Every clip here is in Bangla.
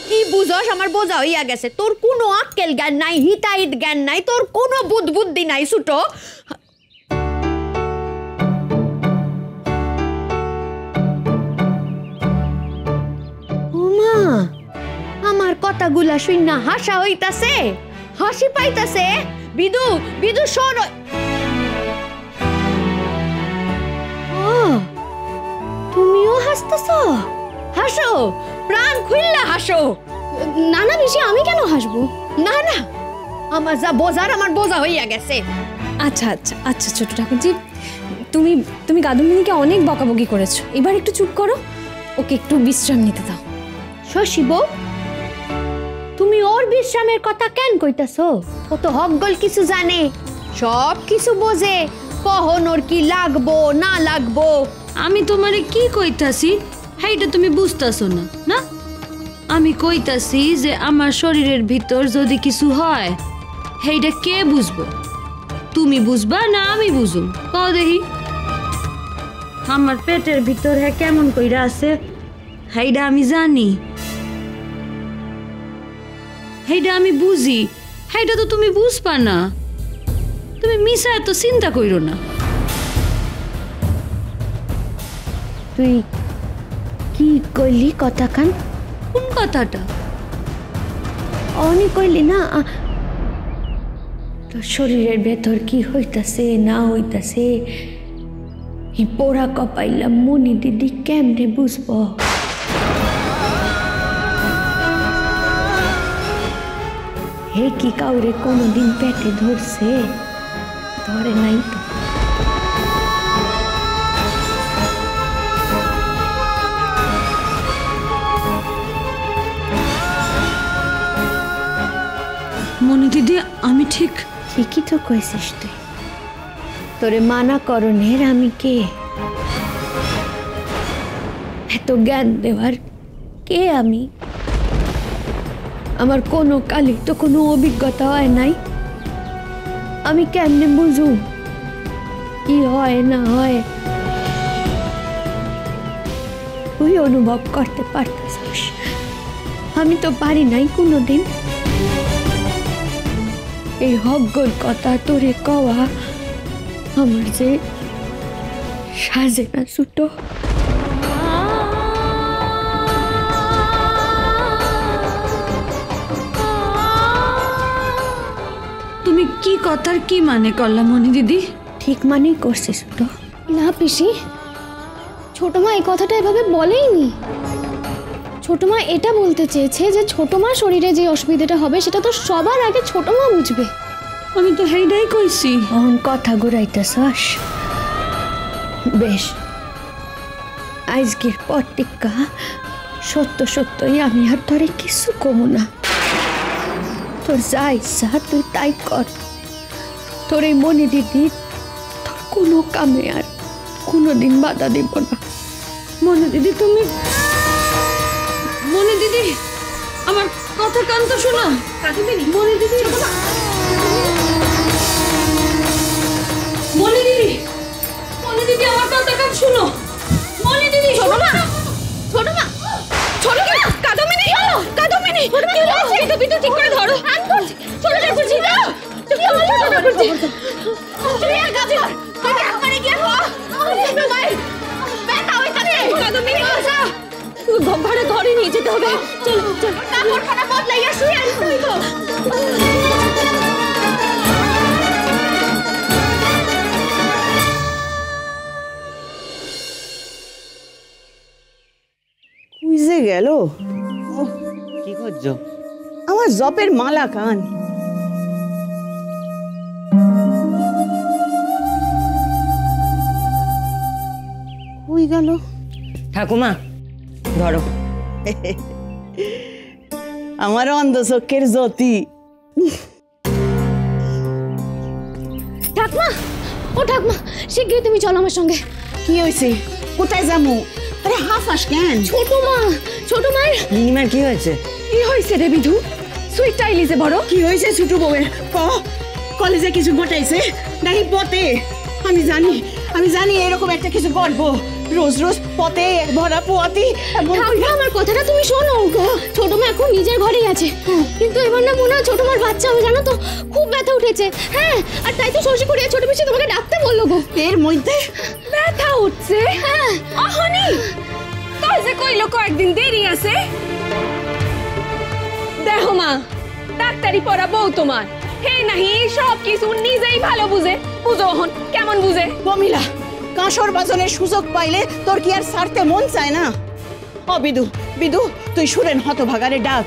কি বুঝস আমার বোঝা হইয়া গেছে তোর কোনো আক্কেল জ্ঞান নাই হিতাহিত জ্ঞান নাই তোর কোনো বুদ্ধি নাই ছুটো ওমা আমার কথাগুলা শুইনা হাসা হইতাছে হাসি পাইতাছে বিদু বিদু সর ও তুমিও হাসতেছো হাসো প্রাণ খুললা হাসো না না পিসি আমি কেন হাসবো না না আমার যা বোঝার আমার বোঝা হইয়া গেছে আচ্ছা আচ্ছা আচ্ছা ছোট ঠাকুরজি তুমি তুমি কাদম্বিনীকে অনেক বকাবকি করেছো এবার একটু চুপ করো ওকে একটু বিশ্রাম নিতে দাও শশী বউ তুমি ওর বিশ্রামের কথা কেন কইতাছো ও তো হকগল কিছু জানে সব কিছু বোঝে কখন ওর কি লাগবো না লাগবো আমি তোমারে কি কইতাছি সেইটা তুমি বুঝতাছো না না আমি কইতাছি যে আমার শরীরের ভিতর যদি কিছু হয় সেইটা কে বুঝবো তুমি বুঝবা না আমি বুঝুম কও দেখি আমার পেটের ভিতর হ্যাঁ কেমন কইরা আছে সেইটা আমি জানি সেইটা আমি বুঝি সেইটা তো তুমি বুঝবা না তুমি মিশা এত চিন্তা কইরো না তুই কি কইলি কথা কান কোন কথাটা অনেক কইলি না তোর শরীরের ভেতর কি হইতাছে না হইতাছে এই পোড়া কপাইলা মনি দিদি কেমনে বুঝবো হে কি কাউরে কোনোদিন পেটে ধরছে ধরে নাই তো মনি দিদি আমি ঠিকই তো কইছিস তুই তোরে মানা করণের আমি কে এত জ্ঞান দেওয়ার কে আমি আমার কোনো কালি তো কোনো অভিজ্ঞতা হয় নাই আমি কেমনে বুঝু কি হয় না হয় তুই অনুভব করতে পারতাছিস আমি তো পারি নাই কোনোদিন এই হকগল কথা তোরে কওয়া আমার যে সাজে না ছুটো তুমি কি কথার কি মানে করলা মনি দিদি ঠিক মানেই করছিস তো না পিসি ছোট মা এই কথাটা এভাবে বলেইনি ছোট মা এটা বলতে চেয়েছে যে ছোট মা শরীরে যে অসুবিধাটা হবে সেটা তো সবার আগে ছোট মা বুঝবে আমি তো হেইডাই কইছি অন কথা ঘুরাইতেছস বেশ আজকের পর টিকা সত্য সত্যই আমি আর তোরে কিছু কমু না তোর যা ইচ্ছা তুই তাই কর তোর এই মনি দিদি তোর কোনো কামে আর কোনোদিন বাধা দিব না মনি দিদি তুমি মনি দিদি আমার কথা কান তো শোনো মনি দিদি মনি দিদি মনি দিদি আমার কথা কান শুনো মনি দিদি ছোট মা ছোট মা ছোট মা কাদমিনী কাদমিনী বিদু বিদু ঠিক করে ধরো ছোট ঠাকুরজি না তুমি ছোট ঠাকুরজি তুমি আর কাজ কর তুমি আমারে গিয়ে হো ভাই বেটা হইতাছে কাদমিনী আসা ঘরে ঘরে নিয়ে যেতে হবে চল চল কাপড়খানা বদলাইয়া শুয়ে আসতে হইতো বুঝে গেল কি করছো আমার জপের মালা কান কই গেল ঠাকুমা ধরো আমার অন্ধচক্ষের জ্যোতি ঠাকমা ও ঠাকমা শিগগিরই তুমি চলো আমার সঙ্গে কি হয়েছে কোথায় যাবো আরে হাফাস কেন ছোট মায়ের মিনিমার কি হয়েছে কি হইছে রে বিধু সুইট আইলিছে বড় কি হয়েছে ছোট বউয়ের কলেজে কিছু ঘটাইছে নাকি পথে আমি জানি এরকম একটা কিছু গল্প রোজ রোজ পথে ভরা পোয়াতি ঠাকমা আমার কথাটা তুমি শোনো ছোট মা এখন নিজে আছে, কিন্তু এবার না মনে হয় ছোট মার বাচ্চা হবে, জানো তো, খুব ব্যথা উঠেছে। হ্যাঁ, আর তাই তো শশী করে ছোট পিসি তোমাকে ডাকতে বললো গো। এর মধ্যে ব্যথা উঠছে? হ্যাঁ। অহনি তোর যে কইলো কয়েকদিন দেরি আছে। দেখো মা, ডাক্তারি পড়া বউ তোমার, হে নাহি সব কিছু নিজেই ভালো বুঝে। বুঝো অহন, কেমন বুঝে? প্রমিলা, কাঁসর বাজনের সুযোগ পাইলে তোর কি আর ছাড়তে মন চায় না? ও বিদু, বিদু তুই সুরেন হতভাগারে ডাক।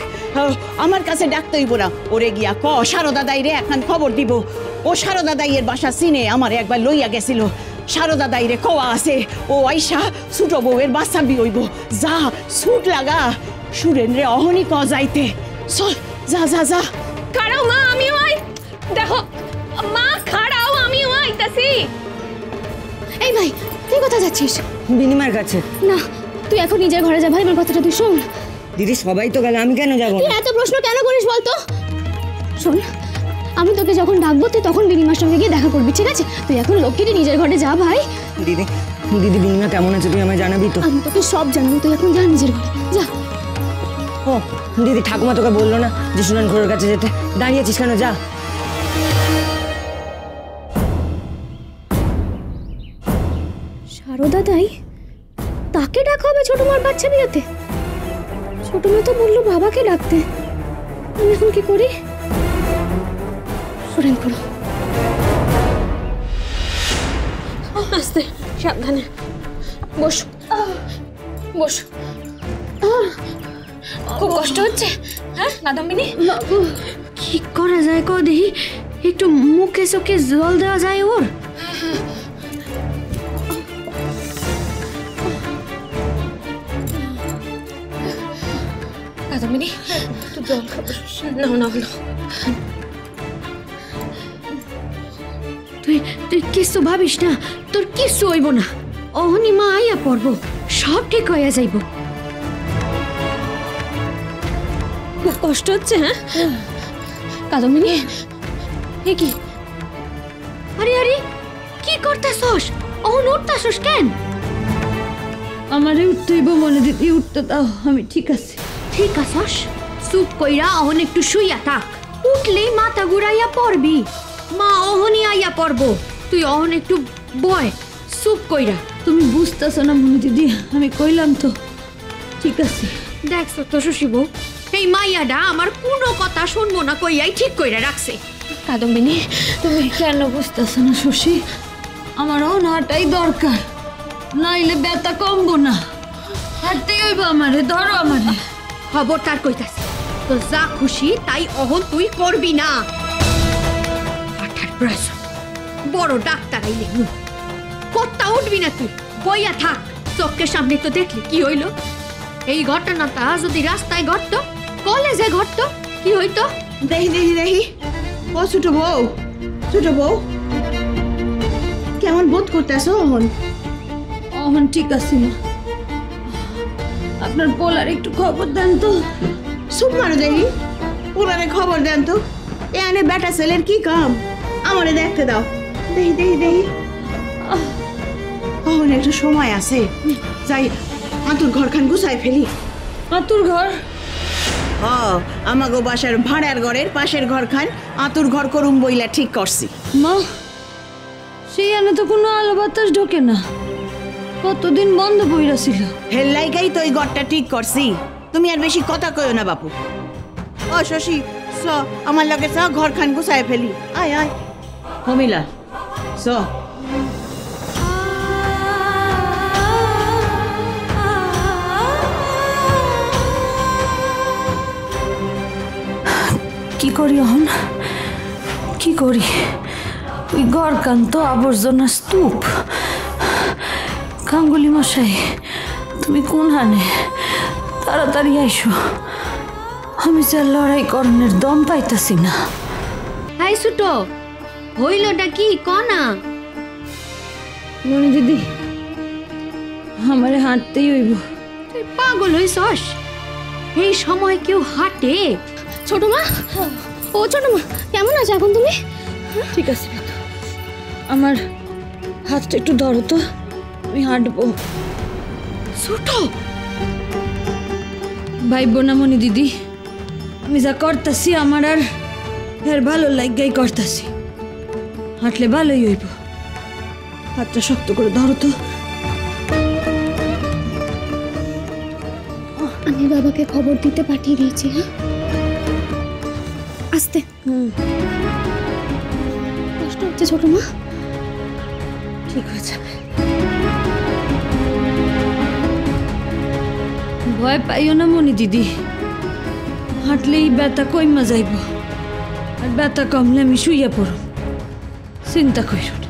আমার কাছে ডাকতে হইব না, ওরে গিয়া ক সারদা দাইরে এখন খবর দিব। ও সারদা দাইয়ের বাসা চিনে, আমার একবার লইয়া গেছিল। সারদা দাইরে কওয়া আছে ও আইসা ছোট বউয়ের বাচ্চা বিয়ইব। যা ছুট লাগা, সুরেন রে অহনি ক যাইতে। চল যা যা যা। খাড়াও মা, আমিও আই। দেখো মা, খাড়াও, আমিও আইতাছি। এই ভাই, তুই কোথায় যাচ্ছিস? বিনিমার কাছে। না, তুই এখন নিজের ঘরে যা ভাই, আমার কথাটা তুই শোন। দিদি সবাই তো গেল, আমি কেন যাবো? তুই এত প্রশ্ন কেন করিস বলতো? শোন, আমি তোকে যখন ডাকবো তুই তখন বিনিমার সঙ্গে গিয়ে দেখা করবি, ঠিক আছে? তুই এখন লক্ষ্মীটি নিজের ঘরে যা ভাই। দিদি, দিদি বিনিমা কেমন আছে তুই আমায় জানাবি তো? আমি তোকে সব জানবো, তুই এখন যা নিজের ঘরে যা। ও দিদি, ঠাকুমা তোকে বললো না যে সুনান ঘোরের কাছে যেতে? দাঁড়িয়েছিস কেন, যা। সারদা তাই, তাকে ডাকা হবে ছোট মার বাচ্চা বিয়েতে? ছোট মা তো বললো বাবাকে ডাকতে, আমি এখন কি করি? সুরেন করো। আস্তে, সাবধানে বস, বস। খুব কষ্ট হচ্ছে? হ্যাঁ কাদম্বিনী, কি করা যায় কো দেখি, একটু মুখে চোখে জল দেওয়া যায় ওর? কাদম্বিনী তুই জল খাবো? নাও নাও নাও। তুই তুই কিছু ভাবিস না, তোর কিছু হইব না। অহনি মা আইয়া পড়ব, সব ঠিক হইয়া যাইব। খুব কষ্ট হচ্ছে? হ্যাঁ কাদম্বিনী, এ কি? আরে আরে, কি করতাছস? অহন উঠতাছস কেন? আমারে উঠতেইব মনে দিদি, উঠতে দাও, আমি ঠিক আছে। ঠিক আছস? চুপ কইরা অহন একটু শুইয়া থাক, উঠলেই মাথা ঘুরাইয়া পড়বি। মা অহনি আইয়া পড়ব, তুই অহন একটু বয় চুপ কইরা। তুমি বুঝতেছ না মনে দিদি, আমি কইলাম তো। ঠিক আছে। দেখছো তো শশী বউ, এই মাইয়াডা আমার কোনো কথা শুনবো না কইয়াই ঠিক কইরা রাখছে। কাদম্বিনী তুমি কেন বুঝতেছ না শশী? আমার অনাটাই দরকার, নাইলে ব্যথা কমবো না। হাঁটতে হইব আমারে, ধরো আমারে। খবরদার কইতাছি, তো যা খুশি তাই অহন তুই করবি না। আঠার প্রয়োজন, বড় ডাক্তার আইলে কত্তা উঠবি না তুই, বইয়া থাক। চোখের সামনে তো দেখলি কি হইল। এই ঘটনাটা যদি রাস্তায় ঘটতো, কলেজে ঘটতো, কি হইতো? দেখি দেখি দেখি। ও ছোট বউ, ছোট বউ কেমন বোধ করতেছো অহন? অহন ঠিক আছে না, আপনার পোলার একটু খবর দেন তো। চুপ মারো দেখি, ওনারে খবর দেন তো। এনে বেটা ছেলের কি কাম, আমারে দেখতে দাও। দেখি দেখি দেখি। অহন একটু সময় আছে, যাই আতুর ঘরখান গুছাই ফেলি। আতুর ঘর? আমাগো বাসার ভাড়ার ঘরের পাশের ঘরখান আতুর ঘর করুম বইলা ঠিক করছি। মা, সেই আনে তো কোনো আলো বাতাস ঢোকে না, কতদিন বন্ধ বইরা ছিল। হেল্লাইকাই তো এই ঘরটা ঠিক করছি। তুমি আর বেশি কথা কইও না বাপু। ও শশী, চ আমার লগে চ, ঘরখান গুছাই ফেলি। আয় আয় হমিলা, চ। কি করি এখন, কি করি? ওই ঘর কান তো আবর্জনা স্তূপ। গাঙ্গুলি মশাই, তুমি কোন হানে? তাড়াতাড়ি আইসো, আমি যে লড়াই করণের দম পাইতাছি না। হাই ছুটো, হইলটা কি কনা? মনে দিদি, আমারে হাঁটতেই হইব। তুই পাগল হইছস? এই সময় কেউ হাঁটে? ছোট মা, ও ছোট মা, কেমন আছো এখন তুমি? ঠিক আছে, আমার হাতটা একটু ধরো তো, আমি হাঁটবো। ছোট ভাই বোনামণি দিদি, আমি যা করতাছি আমার আর এর ভালো লাগাই করতাছি। হাঁটলে ভালোই হইব। হাতটা শক্ত করে ধরো তো। আমি বাবাকে খবর দিতে পাঠিয়ে দিয়েছি। হ্যাঁ, আস্তে। কষ্ট হচ্ছে ছোট মা? ঠিক হয়ে যাবে। ভয় পাইও না মনি দিদি, হাঁটলেই ব্যথা কইমা যাইব, আর ব্যথা কমলে আমি শুইয়া পড়ব। চিন্তা কইর না।